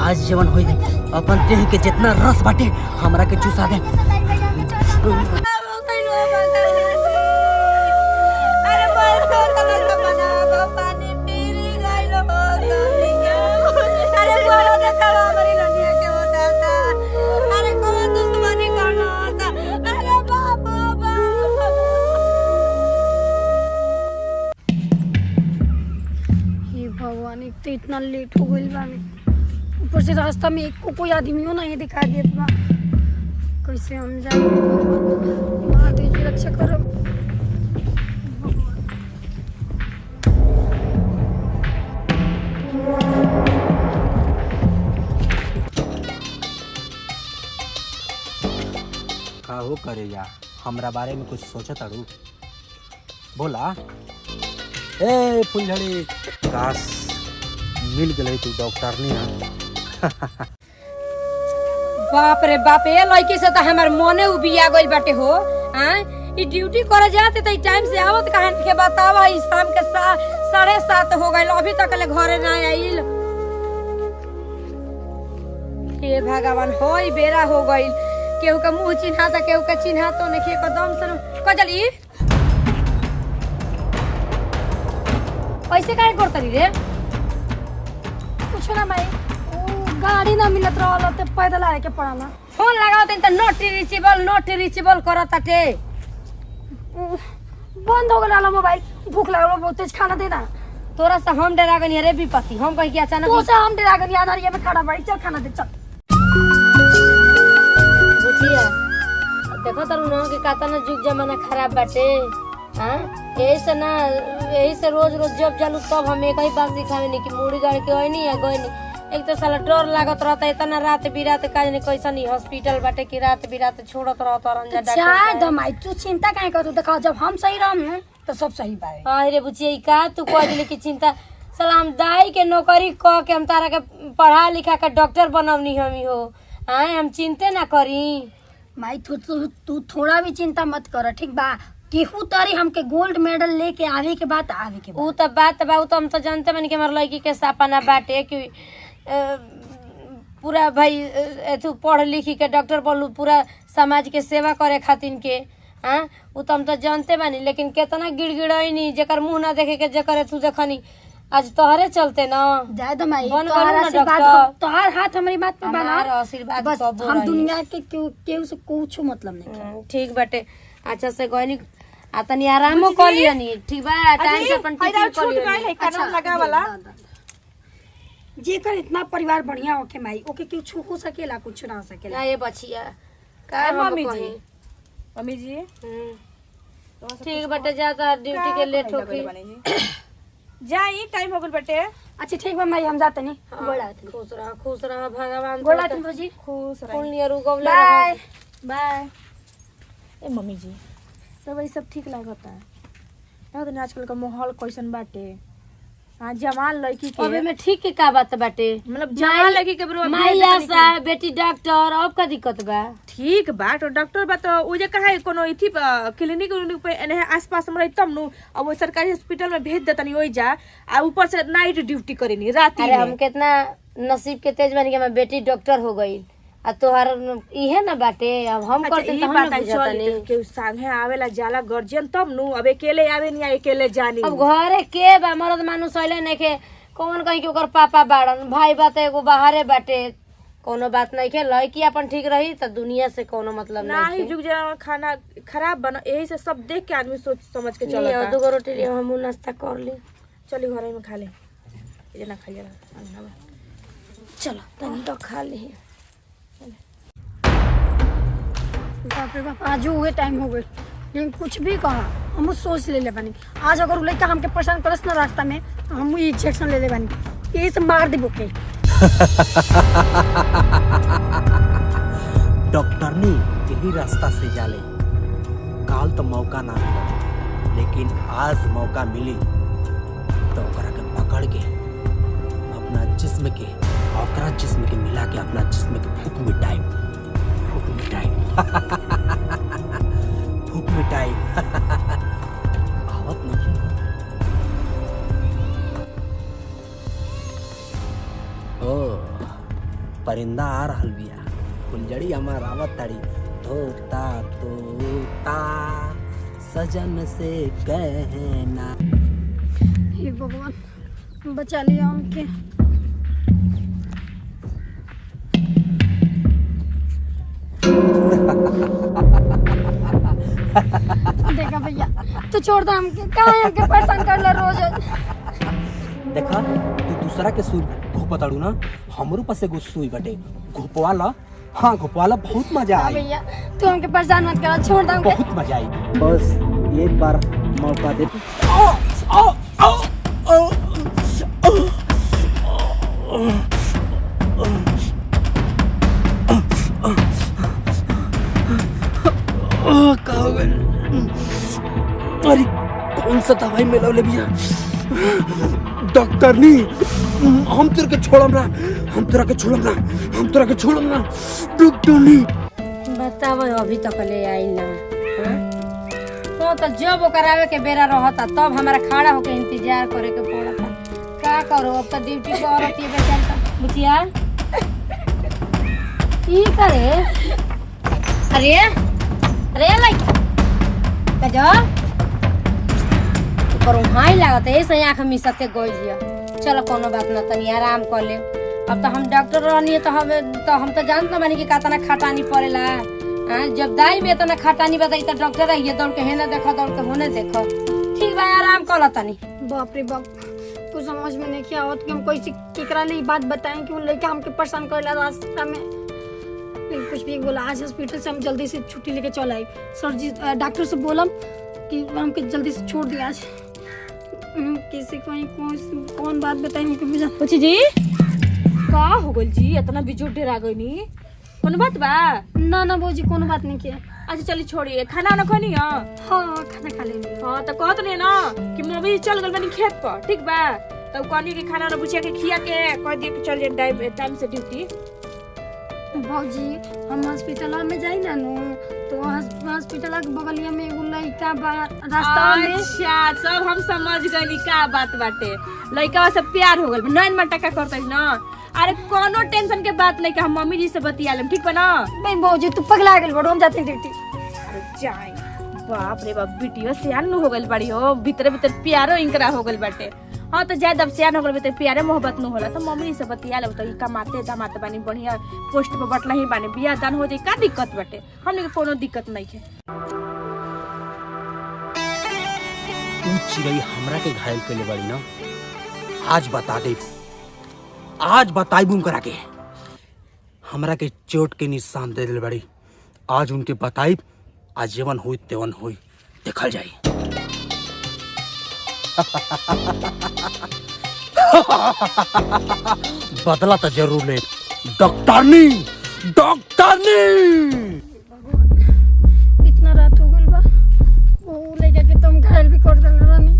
आज जीवन होई दे अपन देह के जितना रस बाटे हमरा के चूसा दे। तो इतना लेट हो गई बानी, ऊपर से रास्ता में एक को कोई आदमियों नहीं दिखा देत बा। कैसे हम जाए? महादेव जी रक्षा करो। का हो करे या हमरा बारे में कुछ सोचत अड़ू? बोला ए फुलझड़ी, काश मिल गए तू डॉक्टर ने। बाप रे बाप, ये लड़की से तो हमार मने उबिया गइल बाटे हो। हां ई ड्यूटी करे जाते तो टाइम से आवत कहां के बतावा। ई शाम के 7:30 हो गइल, अभी तक ले घरे ना आइल। हे भगवान, होई बेरा हो गइल। केहू का मुंह चिन्हा त केहू का चिन्हा तो नहीं। एकदम से कजली ऐसे काहे करतरी रे? कुछ ना भाई, गाड़ी ना मिलत रहल त पैदल आए के पड़ाला। फोन लगाओ त नॉट रीचेबल करत ताटे। बंद हो गला मोबाइल। भूख लागल, बहुत तेज खाना देना। तोरा से हम डरा गनी रे विपत्ति। हम कहि के अचानक तो से हम डरा गनी आधारिया में खड़ा बाड़ी। चल खाना दे चल। बुचिया देखो तारू न के कातना जुग जमाना खराब बाटे। हां यही से रोज जब जालू तब हम एक ही बात सिखावे नहीं कि मुड़ी गाड़ के होई नहीं या गई नहीं। एक तो साला डर लागत रहता इतना रात बिरात काज नहीं कैसा नहीं हॉस्पिटल बाटे कि रात बिरात छोड़त रहता रंजा डॉक्टर साहब। दमाई तू चिंता काहे करत? देखा जब हम सही रहम तो सब सही बावे। हां रे बुचिया ई का तू कह दिले कि चिंता साला हम दाई के नौकरी क के हम तारा के पढ़ा लिखा के डॉक्टर बनवनी हमी हो। हां हम चिंता ना करी। माई तू थोड़ा भी चिंता मत कर, ठीक बा? केहू तारी हमके गोल्ड मेडल लेके आवे के बाद आवे के ऊ त बात बा। ऊ त हम तो जानते बन के हमर लड़की के सपना बाटे कि पूरा भाई एथु पढ़ लिखी के डॉक्टर बनलू, पूरा समाज के सेवा करे खातिर के। हां ऊ त हम तो जानते बानी, लेकिन केतना गिड़गिड़ाई जेकर मुंह ना देखे के जेकर तू देखनी आज तोहरे चलते ना। जाय द माई तोहार हाथ हमारी बात पे बना। आशीर्वाद बस हम दुनिया के केहू से कुछ मतलब नहीं। ठीक बाटे, अच्छा से गइनी आ तनी आरामो कर लियनी, ठीक बा? टाइम से अपन टिफिन कर लियनी। अच्छा लगा वाला जेकर इतना परिवार बढ़िया होके माई ओके क्यों छू हो सकेला? कुछ ना हो सकेला। ये बचिया का मम्मी जी ठीक बाटे, जा त ड्यूटी के लेट होके जाई टाइम हो गल बटे। अच्छा ठीक बा माई, हम जाते नहीं। खुश रह भगवान। गोड़ा तुम जी खुश रह। पुण्य रुगवले। Bye bye. ए मम्मी जी सब ये सब ठीक लागता है ना? आजकल का माहौल कैसन बाटे? हां जवान लड़की के अबे में ठीक के का बात बाटे? मतलब जवान लड़की के बरो माइया सा बेटी डॉक्टर, अब का दिक्कत बा? ठीक बा तो डॉक्टर बा तो ओ जे कहा कोनो इथी क्लिनिक पे एने आसपास में रही तब नु अब वो सरकारी हॉस्पिटल में भेज देतनी ओइ जा। आ ऊपर से नाइट ड्यूटी करेनी रात में। अरे हम कितना नसीब के तेज बन के मैं बेटी डॉक्टर हो गई आ तोहार इहे ना बाटे। अब हम करते तो हम ना बुझातनी के संगे आवेला जाला गार्जियन तब नु। अब अकेले आवे नहीं, अकेले जानी। अब घरे के बा मर्द मानुस आइले नहीं के कौन कहीं के ओकर पापा बाड़न, भाई बात एगो बाहरे बाटे। कोनो बात नहीं के लड़की अपन ठीक रही तो दुनिया से कोनो मतलब नहीं। जुग जरा खाना खराब बना, यही से सब देख के आदमी सोच समझ के चलता। दो गो रोटी लियो, हम नाश्ता कर ली। चली घरे में खा ले, ये ना खा जरा। चलो तनी तो खा ली। बाप रे बाप, आज हुए टाइम हो गए, लेकिन कुछ भी कहा हम सोच ले बानी। आज अगर लड़का हमके परेशान करस ना रास्ता में तो हम इंजेक्शन ले बानी, यही से मार देबो के। डॉक्टर ने यही रास्ता से जाले। काल तो मौका ना मिला, लेकिन आज मौका मिली तो ओकरा के पकड़ के अपना जिस्म के ओकरा जिस्म के मिला के अपना जिस्म के फूक मिटाई। आवत नहीं। ओ परिंदा आ रहल बिया, फुलझड़ी हमार आवत ताड़ी, तोता तोता सजन से कहना। हे भगवान बचा लिया हमके। देखा भैया तो छोड़ दो हमके, कहाँ हमके परेशान कर ला रोज। देखा तू दूसरा के सुई घोपताड़ू ना, हमरो पास एगो सुई बटे, घोपवा ला। हाँ घोपवा ला, बहुत मजा हाँ आई, भैया तू हमके परेशान मत करा, छोड़ दो हमके। बहुत मजा आई। बस एक बार मौका दे। आओ आओ आओ आओ अरे कौन सा दवाई मिला ले भैया? डॉक्टर नहीं, हम तेरे के छोड़म ना, हम तेरा के छोड़म ना, हम तेरा के छोड़म ना, डॉक्टर नहीं। बताओ अभी तक ले आई ना। हाँ? तो जब वो करावे के बेरा रहता तब हमारा खड़ा होके इंतजार करे के पड़ता। का करो अब तो ड्यूटी पे औरत ये बेचारा बुचिया की करे। अरे अरे लाइक कजो पर हाई लागत है, ऐसे आँख मिसत के गोई दिया। चलो कोनो बात ना, तनी आराम कर ले। अब तो हम डॉक्टर रहनी है तो हम तो जानते बानी कि कातना खटानी पड़ेला। जब दाई में इतना खटानी बताई तो डॉक्टर ये दौड़ के हेने देखो, दौड़ के होने देखो। ठीक बा आराम कर ला तनी। बाप रे बाप कुछ समझ में नहीं किया होत कि हम कोई केकरा ले बात बताएं कि उन लड़का हमके परेशान करला रास्ता में। लेकिन कुछ भी बोला, आज हॉस्पिटल से हम जल्दी से छुट्टी लेके चल आए। सर जी डॉक्टर से बोलम कि हमके जल्दी से छोड़ दिया आज। किसी को कौन बात बताई हमके बुझा। बुची जी का हो गइल जी, इतना बिजोड़ डेरा गइनी? कोनो बात बा? ना ना भौजी कोनो बात नहीं किया। अच्छा चलिए छोड़िए, खाना वाना खानी है? हाँ खाना खा लेंगे। हाँ तो कहत नहीं ना कि मम्मी चल गल बनी खेत पर, ठीक बा? तब कहनी कि खाना वाना बुचिया के खिया के कह दिए कि चल जाए टाइम से ड्यूटी। भौजी हम हॉस्पिटल में जाई ना नु, तो हॉस्पिटल के बगलिया में एगो लड़का बा रास्ता में। अच्छा सब हम समझ गइली का बात बाटे, लड़का से प्यार हो गइल, नैन मटा का करतै ना। अरे कोनो टेंशन के बात नहीं कि हम मम्मी जी से बतिया लेम, ठीक बा ना? नहीं भौजी तू पगला गेल बड़ो, हम जाते ड्यूटी। अरे जाई बाप रे बाप, बिटियो सियान हो गइल बड़ी हो, भीतर भीतर प्यारो इनकरा हो गइल बाटे। हाँ तो ज्यादा सियान हो गइल तो प्यारे मोहब्बत न होला, तो मम्मी से बतिया लेब तो ई कमाते दामाते बानी, बढ़िया पोस्ट पे बटला ही बानी, बियाह दान हो जाई, का दिक्कत बाटे? हमने के कोनो दिक्कत नहीं है। तू चिड़ै हमरा के घायल कैले बाड़ी ना, आज बता दे, आज बताइबू करा के हमरा के चोट के निशान दे दिल बाड़ी। आज उनके बताइब, आज जेवन होई तेवन होई, देखल जाई। बदला तो जरूर ले, डॉक्टरनी डॉक्टरनी। इतना रात हो गइल बा, वो लेके के तुम घायल भी कर देल रहनी।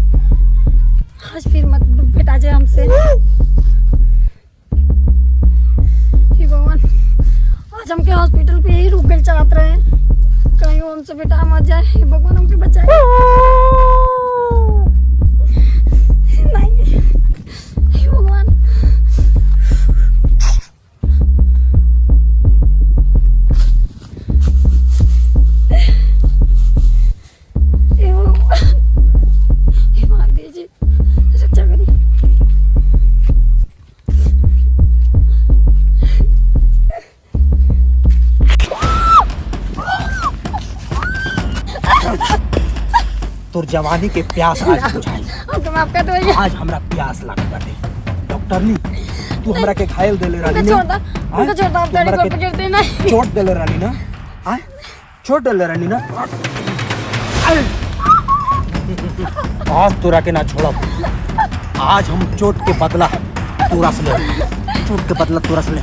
आज फिर मत बेटा जाए हमसे। हे भगवान आज हमके हॉस्पिटल पे ही रुक गइल चाहत रहे, कहीं वो हमसे बेटा मत जाए। हे भगवान हमके बचाए। नहीं हे भगवान हे भगवान दीजिए रक्षा करिए। तोर जवानी के प्यास आज बुझाई। हमके माफ कर दो। आज हमरा प्यास लागत बाटे। डॉक्टरनी तू हमरा के घायल देले रानी हमके छोड़ दो, हमके छोड़ दो, आप गाड़ी पर गिरते ना। चोट देले रानी ना, हां चोट देले रानी ना। आज तोरा के ना छोड़ब, आज हम चोट के बदला तोरा से ले, चोट के बदला तोरा से ले।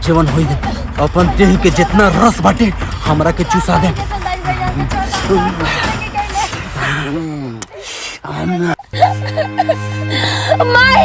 जीवन होई दे, अपन देह के जितना रस बाटे हमरा के चूसा दे। माई